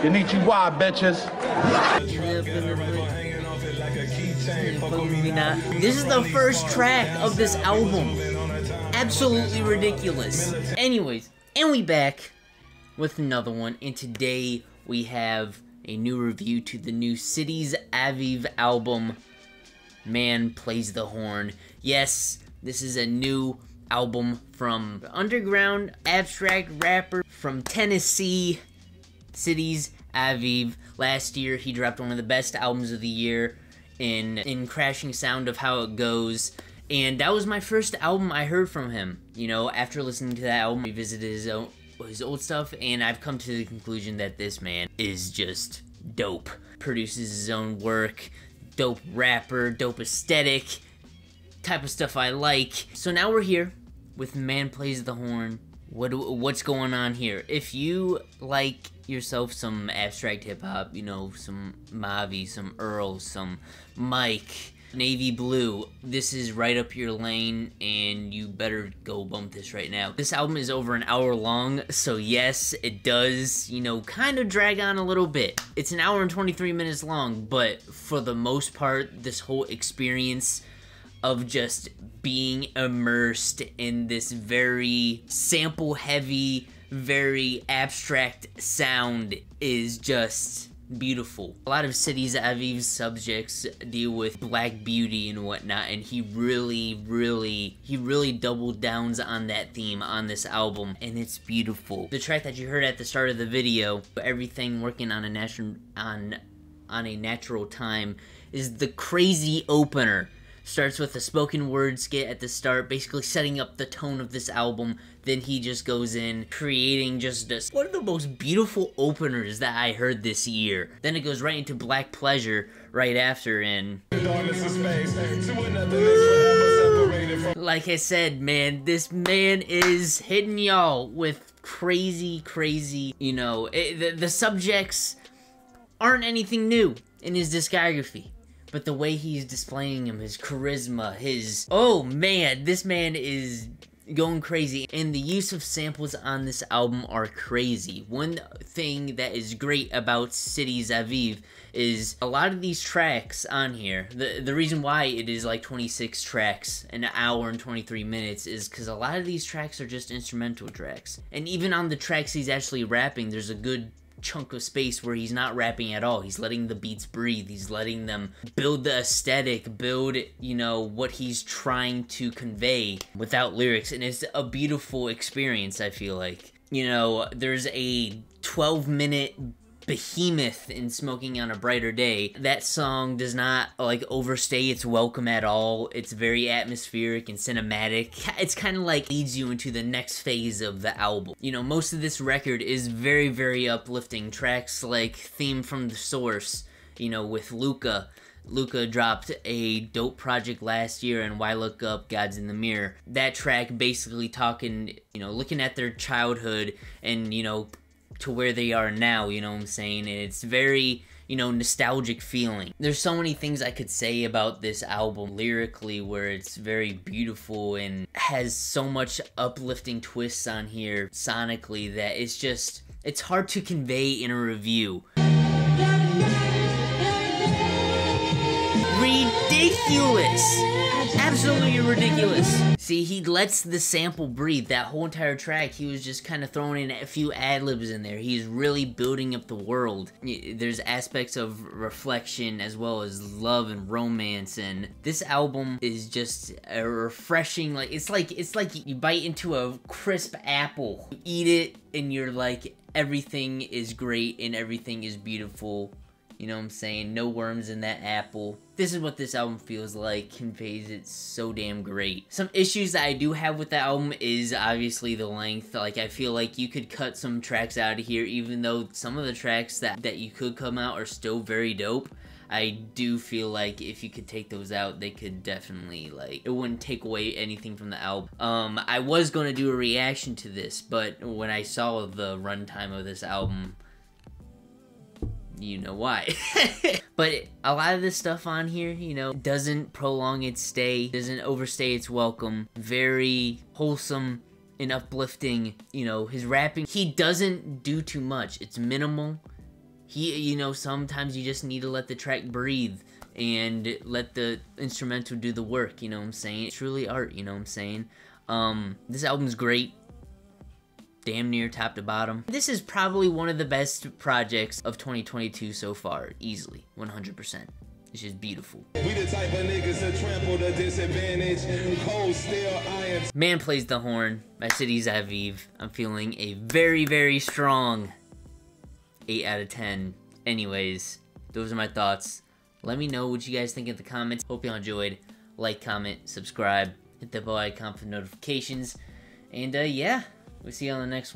Konnichiwa, bitches. This is the first track of this album. Absolutely ridiculous. Anyways, and we back with another one, and today we have a new review to the new Cities Aviv album, Man Plays the Horn. Yes, this is a new album from underground abstract rapper from Tennessee, Cities Aviv. Last year, he dropped one of the best albums of the year in Crashing Sound of How It Goes, and that was my first album I heard from him. You know, after listening to that album, I visited his old stuff, and I've come to the conclusion that this man is just dope. Produces his own work, dope rapper, dope aesthetic, type of stuff I like. So now we're here with Man Plays the Horn. What's going on here? If you like yourself some abstract hip-hop, you know, some Mavi, some Earl, some Mike, Navy Blue, this is right up your lane, and you better go bump this right now. This album is over an hour long, so yes, it does, you know, kind of drag on a little bit. It's an hour and 23 minutes long, but for the most part, this whole experience of just being immersed in this very sample-heavy, very abstract sound is just beautiful. A lot of Cities Aviv's subjects deal with black beauty and whatnot, and he really doubled downs on that theme on this album, and it's beautiful. The track that you heard at the start of the video, Everything Working on a Natural Time, is the crazy opener. Starts with a spoken word skit at the start, basically setting up the tone of this album. Then he just goes in, creating just one of the most beautiful openers that I heard this year. Then it goes right into Black Pleasure right after, and like I said, man, this man is hitting y'all with crazy, you know, the subjects aren't anything new in his discography. But the way he's displaying him, his charisma, oh man, this man is going crazy. And the use of samples on this album are crazy. One thing that is great about Cities Aviv is a lot of these tracks on here, the reason why it is like 26 tracks, an hour and 23 minutes, is because a lot of these tracks are just instrumental tracks. And even on the tracks he's actually rapping, there's a good chunk of space where he's not rapping at all. He's letting the beats breathe. He's letting them build the aesthetic, build, you know, what he's trying to convey without lyrics. And it's a beautiful experience, I feel like. You know, there's a 12-minute behemoth in Smoking on a Brighter Day. That song does not, like, overstay its welcome at all. It's very atmospheric and cinematic. It's kind of like leads you into the next phase of the album. You know, most of this record is very uplifting. Tracks like Theme from the Source, you know, with Luca. Luca dropped a dope project last year, and Why Look Up, God's in the Mirror. That track basically talking, you know, looking at their childhood and, you know, to where they are now, you know what I'm saying? And it's very, you know, nostalgic feeling. There's so many things I could say about this album lyrically, where it's very beautiful and has so much uplifting twists on here sonically that it's just, it's hard to convey in a review. Ridiculous! Absolutely ridiculous. See, he lets the sample breathe. That whole entire track, he was just kind of throwing in a few ad-libs in there. He's really building up the world. There's aspects of reflection as well as love and romance, and this album is just a refreshing, like, it's like you bite into a crisp apple. You eat it, and you're like, everything is great and everything is beautiful. You know what I'm saying? No worms in that apple. This is what this album feels like, conveys it so damn great. Some issues that I do have with the album is obviously the length. Like, I feel like you could cut some tracks out of here, even though some of the tracks that you could come out are still very dope. I do feel like if you could take those out, they could definitely, like, it wouldn't take away anything from the album. I was going to do a reaction to this, but when I saw the runtime of this album, you know why. But a lot of this stuff on here, you know, doesn't prolong its stay, doesn't overstay its welcome. Very wholesome and uplifting. You know, his rapping, he doesn't do too much. It's minimal. you know, sometimes you just need to let the track breathe and let the instrumental do the work, you know what I'm saying? It's truly art, you know what I'm saying? This album's great. Damn near top to bottom. This is probably one of the best projects of 2022 so far, easily, 100%. It's just beautiful. We the type of niggas to trample the disadvantage. Cold steel iron. Man plays the horn by City's Aviv. I'm feeling a very, very strong 8 out of 10. Anyways, those are my thoughts. Let me know what you guys think in the comments. Hope y'all enjoyed. Like, comment, subscribe, hit the bell icon for notifications. And yeah, we'll see you on the next one.